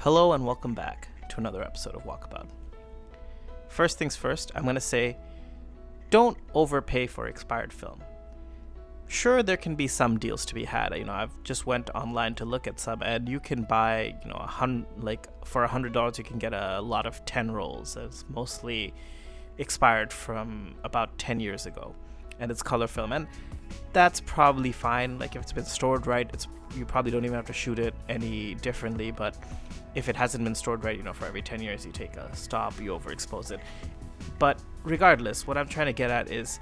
Hello and welcome back to another episode of Walkabout. First things first, I'm going to say don't overpay for expired film. Sure, there can be some deals to be had. I've just went online to look at some, and you can buy, for $100 you can get a lot of 10 rolls. It's mostly expired from about 10 years ago, and it's color film, and that's probably fine. Like, if it's been stored right, you probably don't even have to shoot it any differently. But if it hasn't been stored right, for every 10 years you take a stop, you overexpose it. But regardless, what I'm trying to get at is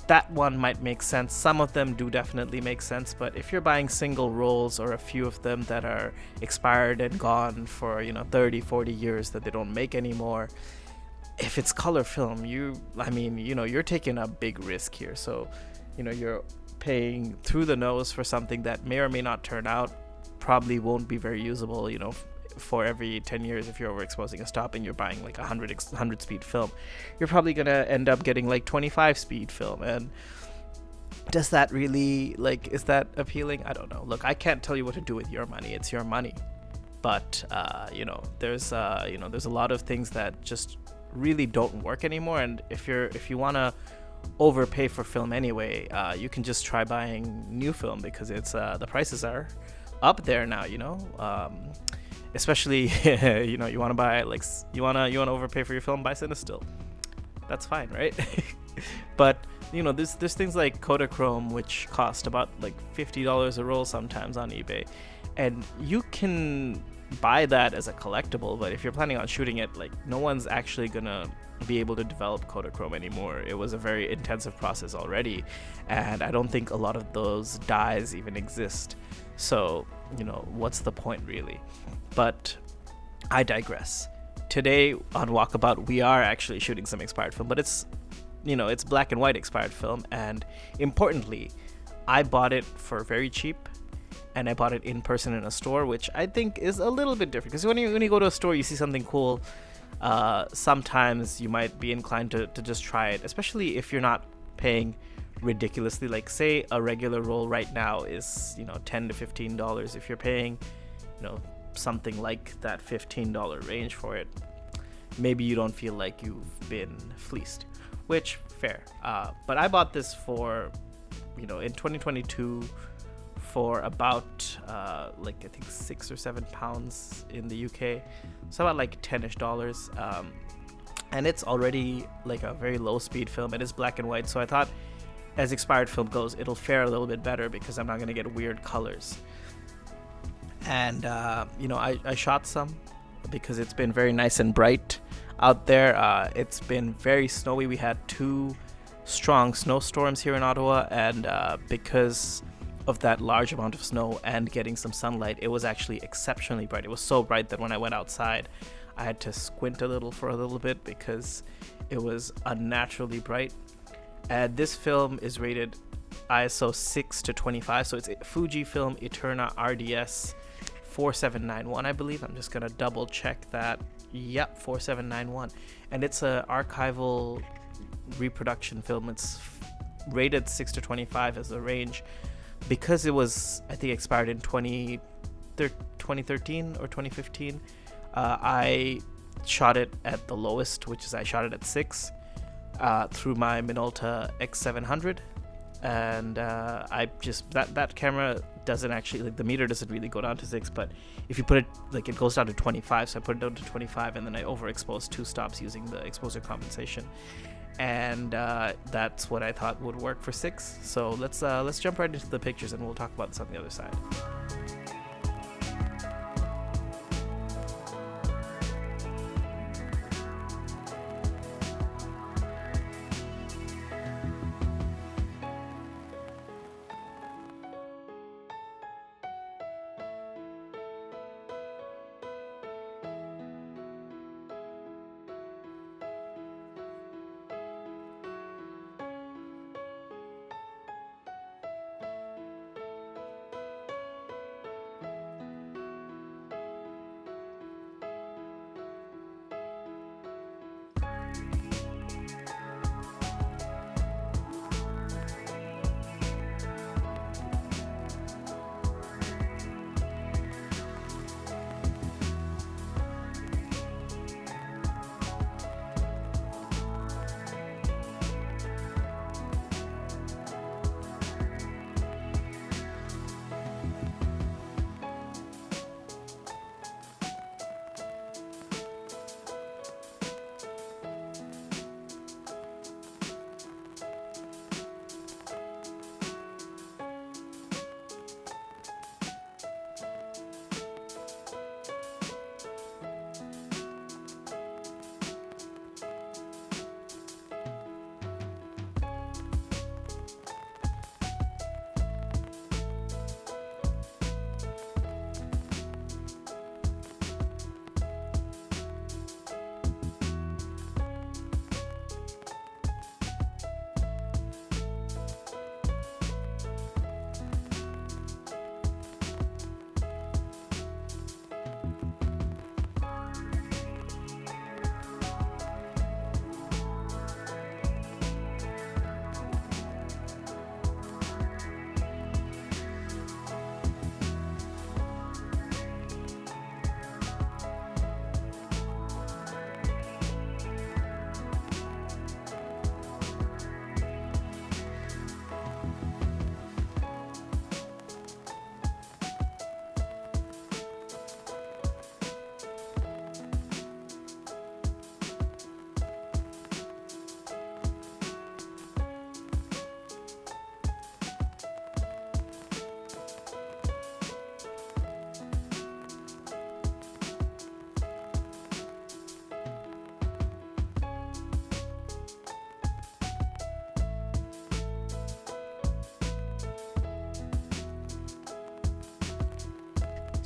that one might make sense. Some of them do definitely make sense, but if you're buying single rolls or a few of them that are expired and gone for 30, 40 years that they don't make anymore, if it's color film, you're taking a big risk here. So you're paying through the nose for something that may or may not turn out, probably won't be very usable, for every 10 years. If you're overexposing a stop and you're buying like 100 speed film, you're probably gonna end up getting like 25 speed film. And does that really, is that appealing? I don't know. Look, I can't tell you what to do with your money. It's your money. But there's a lot of things that just really don't work anymore. And if you want to overpay for film anyway, you can just try buying new film, because it's the prices are up there now, especially you want to buy, you want to overpay for your film, buy Cinestill. That's fine, right? But there's things like Kodachrome, which cost about like $50 a roll sometimes on eBay, and you can buy that as a collectible. But if you're planning on shooting it, no one's actually gonna be able to develop Kodachrome anymore. It was a very intensive process already, and I don't think a lot of those dyes even exist. So what's the point really? But I digress. Today on Walkabout, we are actually shooting some expired film, but it's black and white expired film, and importantly, I bought it for very cheap, and I bought it in person in a store, which I think is a little bit different, because when you go to a store, you see something cool, sometimes you might be inclined to just try it, especially if you're not paying ridiculously. Like, say a regular roll right now is $10 to $15. If you're paying something like that $15 range for it, maybe you don't feel like you've been fleeced, which fair. But I bought this for in 2022 for about I think £6 or £7 in the UK, so about like $10ish dollars. And it's already like a very low speed film. It is black and white, so I thought, as expired film goes, it'll fare a little bit better because I'm not going to get weird colors. And I shot some because it's been very nice and bright out there. It's been very snowy. We had 2 strong snowstorms here in Ottawa, and because of that large amount of snow and getting some sunlight, it was actually exceptionally bright. It was so bright that when I went outside, I had to squint a little for a little bit because it was unnaturally bright. And this film is rated ISO 6:25, so it's Fujifilm Eterna RDS 4791, I believe. I'm just gonna double check that. Yep, 4791, and it's a archival reproduction film. It's rated 6:25 as the range because it was, I think, expired in 2013 or 2015. I shot it at the lowest, which is I shot it at 6 through my Minolta X-700, and I just that camera doesn't actually, the meter doesn't really go down to 6, but if you put it, it goes down to 25, so I put it down to 25, and then I overexposed 2 stops using the exposure compensation, and that's what I thought would work for 6. So let's jump right into the pictures, and we'll talk about this on the other side.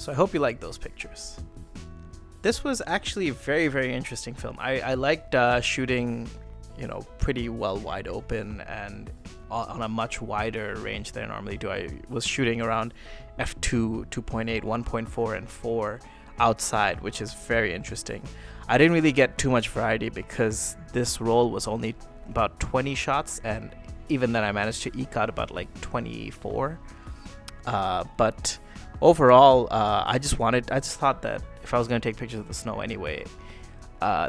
So I hope you like those pictures. This was actually a very, very interesting film. I liked shooting, pretty well wide open and on a much wider range than I normally do. I was shooting around f2, 2.8, 1.4, and 4 outside, which is very interesting. I didn't really get too much variety because this roll was only about 20 shots, and even then I managed to eke out about like 24. But overall, I just thought that if I was going to take pictures of the snow anyway,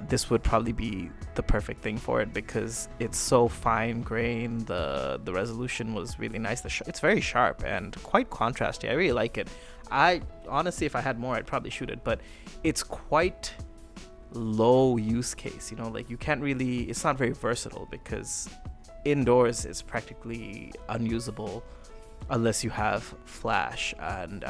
this would probably be the perfect thing for it because it's so fine grained. The resolution was really nice. It's very sharp and quite contrasty. I really like it. I honestly, if I had more, I'd probably shoot it, but it's quite low use case. Like you can't really, it's not very versatile because indoors it's practically unusable unless you have flash. And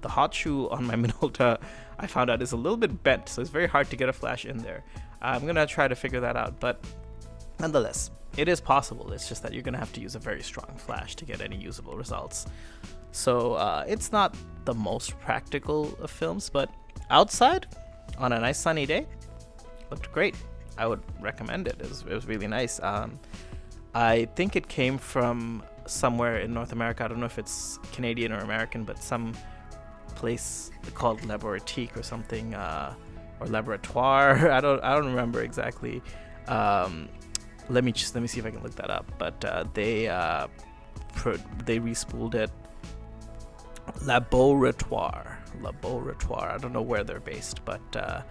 the hot shoe on my Minolta, I found out, is a little bit bent, so it's very hard to get a flash in there. I'm gonna try to figure that out, but nonetheless, it is possible. It's just that you're gonna have to use a very strong flash to get any usable results. So it's not the most practical of films, but outside on a nice sunny day, looked great. I would recommend it. It was really nice. I think it came from somewhere in North America. I don't know if it's Canadian or American, but some place called Laboratique or something, or Laboratoire. I don't remember exactly. Let me see if I can look that up. But they respooled it. Laboratoire. I don't know where they're based, but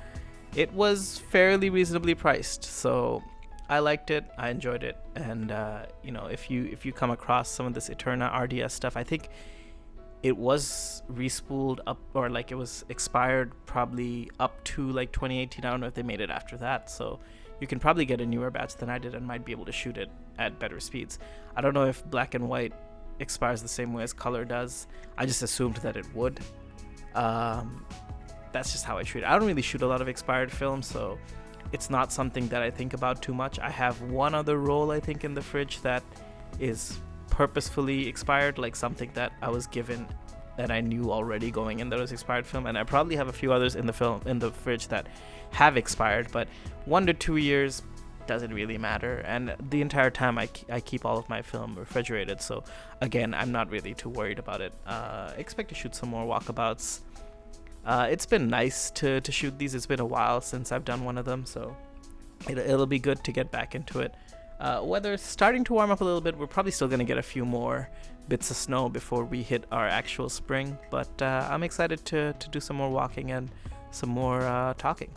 it was fairly reasonably priced. So I liked it. I enjoyed it. And if you come across some of this Eterna RDS stuff, I think it was respooled up, or like it was expired probably up to like 2018. I don't know if they made it after that. So you can probably get a newer batch than I did and might be able to shoot it at better speeds. I don't know if black and white expires the same way as color does. I just assumed that it would. That's just how I shoot it. I don't really shoot a lot of expired films, so it's not something that I think about too much. I have one other roll, I think, in the fridge that is purposefully expired, like something that I was given that I knew already going in that was expired film, and I probably have a few others in the fridge that have expired, but 1 to 2 years doesn't really matter, and the entire time I keep all of my film refrigerated, so again, I'm not really too worried about it. Expect to shoot some more walkabouts. It's been nice to shoot these. It's been a while since I've done one of them, so it'll be good to get back into it. Weather's starting to warm up a little bit. We're probably still going to get a few more bits of snow before we hit our actual spring, but I'm excited to do some more walking and some more talking.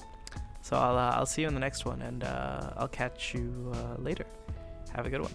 So I'll see you in the next one, and I'll catch you later. Have a good one.